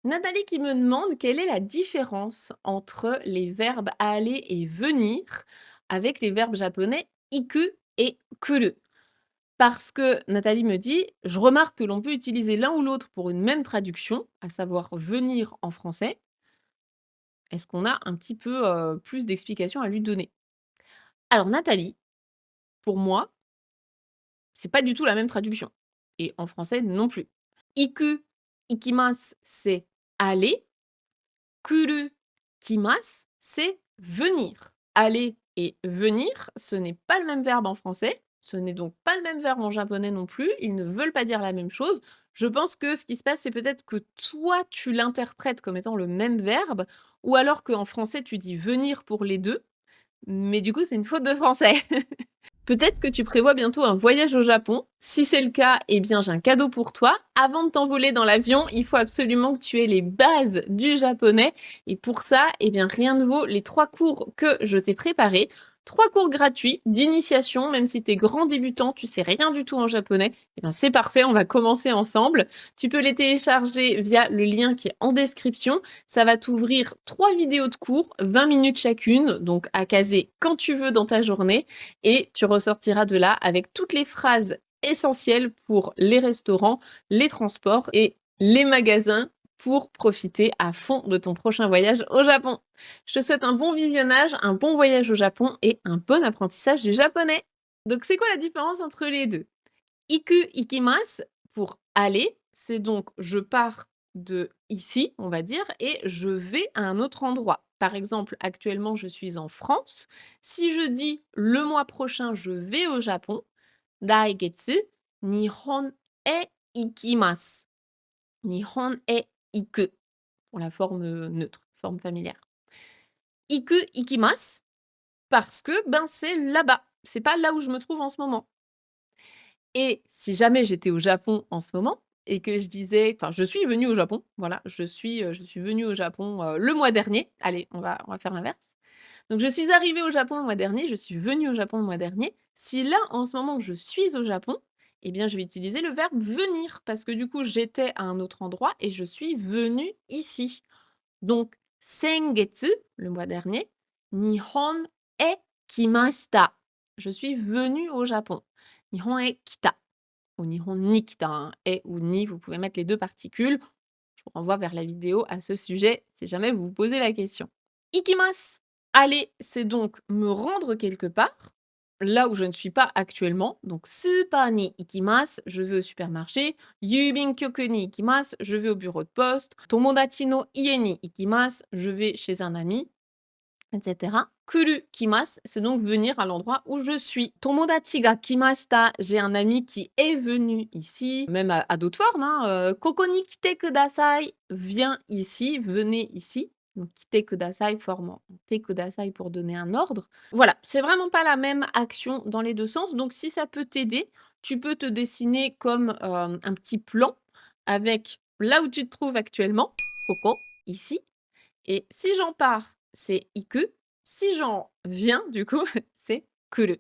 Nathalie qui me demande quelle est la différence entre les verbes aller et venir avec les verbes japonais iku et kuru. Parce que Nathalie me dit, je remarque que l'on peut utiliser l'un ou l'autre pour une même traduction, à savoir venir en français. Est-ce qu'on a un petit peu plus d'explications à lui donner? Alors Nathalie, pour moi, c'est pas du tout la même traduction. Et en français non plus. Iku, ikimasu, c'est aller. Kuru kimasu, c'est venir. Aller et venir, ce n'est pas le même verbe en français, ce n'est donc pas le même verbe en japonais non plus, ils ne veulent pas dire la même chose. Je pense que ce qui se passe, c'est peut-être que toi, tu l'interprètes comme étant le même verbe, ou alors qu'en français, tu dis venir pour les deux, mais du coup, c'est une faute de français. Peut-être que tu prévois bientôt un voyage au Japon. Si c'est le cas, eh bien j'ai un cadeau pour toi. Avant de t'envoler dans l'avion, il faut absolument que tu aies les bases du japonais. Et pour ça, eh bien rien ne vaut les 3 cours que je t'ai préparés. 3 cours gratuits d'initiation, même si tu es grand débutant, tu sais rien du tout en japonais, eh bien c'est parfait, on va commencer ensemble. Tu peux les télécharger via le lien qui est en description. Ça va t'ouvrir 3 vidéos de cours, 20 minutes chacune, donc à caser quand tu veux dans ta journée. Et tu ressortiras de là avec toutes les phrases essentielles pour les restaurants, les transports et les magasins pour profiter à fond de ton prochain voyage au Japon. Je te souhaite un bon visionnage, un bon voyage au Japon et un bon apprentissage du japonais. Donc c'est quoi la différence entre les deux? Iku ikimasu pour aller, c'est donc je pars de ici, on va dire, et je vais à un autre endroit. Par exemple, actuellement, je suis en France. Si je dis le mois prochain, je vais au Japon, Daigetsu, Nihon e ikimasu. Nihon e iku, pour la forme neutre, forme familière. Iku ikimasu, parce que ben c'est là-bas. C'est pas là où je me trouve en ce moment. Et si jamais j'étais au Japon en ce moment et que je disais enfin, je suis venue au Japon, voilà, je suis venue au Japon, le mois dernier. Allez, on va faire l'inverse. Donc je suis arrivée au Japon le mois dernier, je suis venue au Japon le mois dernier. Si là, en ce moment, je suis au Japon, eh bien, je vais utiliser le verbe venir parce que du coup, j'étais à un autre endroit et je suis venue ici. Donc sengetsu, le mois dernier, Nihon e kimashita. Je suis venue au Japon. Nihon e kita ou Nihon ni kita, hein. E ou ni, vous pouvez mettre les 2 particules. Je vous renvoie vers la vidéo à ce sujet si jamais vous vous posez la question. Ikimasu, aller, c'est donc me rendre quelque part, là où je ne suis pas actuellement. Donc super ni ikimasu, je vais au supermarché. Yubinkyoku ni ikimasu, je vais au bureau de poste. Tomodachi no ie ni ikimasu, je vais chez un ami, etc. Kuru kimasu, c'est donc venir à l'endroit où je suis. Tomodachi ga kimashita, j'ai un ami qui est venu ici, même à d'autres formes, hein. Koko ni kite kudasai, viens ici, venez ici. Donc kite kudasai, forme en te kudasai pour donner un ordre. Voilà, c'est vraiment pas la même action dans les 2 sens. Donc si ça peut t'aider, tu peux te dessiner comme un petit plan avec là où tu te trouves actuellement, Koko, ici. Et si j'en pars, c'est iku. Si j'en viens, du coup, c'est kuru.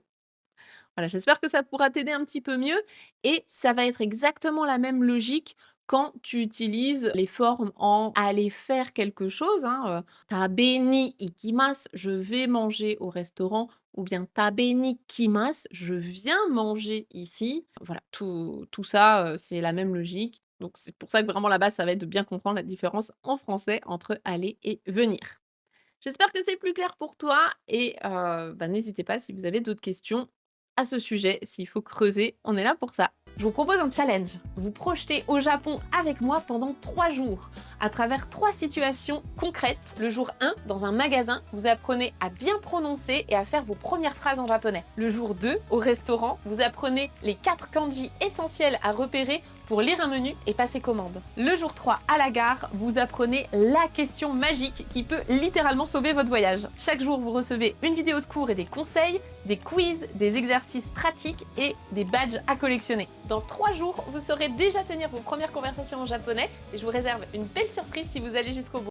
Voilà, j'espère que ça pourra t'aider un petit peu mieux et ça va être exactement la même logique quand tu utilises les formes en aller faire quelque chose, hein, tabe ni ikimasu, je vais manger au restaurant ou bien tabe ni kimasu, je viens manger ici. Voilà, tout ça, c'est la même logique. Donc c'est pour ça que vraiment la base, ça va être de bien comprendre la différence en français entre aller et venir. J'espère que c'est plus clair pour toi et bah, n'hésitez pas si vous avez d'autres questions à ce sujet, s'il faut creuser, on est là pour ça. Je vous propose un challenge. Vous projetez au Japon avec moi pendant 3 jours, à travers 3 situations concrètes. Le jour 1, dans un magasin, vous apprenez à bien prononcer et à faire vos premières phrases en japonais. Le jour 2, au restaurant, vous apprenez les 4 kanji essentiels à repérer pour lire un menu et passer commande. Le jour 3, à la gare, vous apprenez la question magique qui peut littéralement sauver votre voyage. Chaque jour, vous recevez une vidéo de cours et des conseils, des quiz, des exercices pratiques et des badges à collectionner. Dans 3 jours, vous saurez déjà tenir vos premières conversations en japonais et je vous réserve une belle surprise si vous allez jusqu'au bout.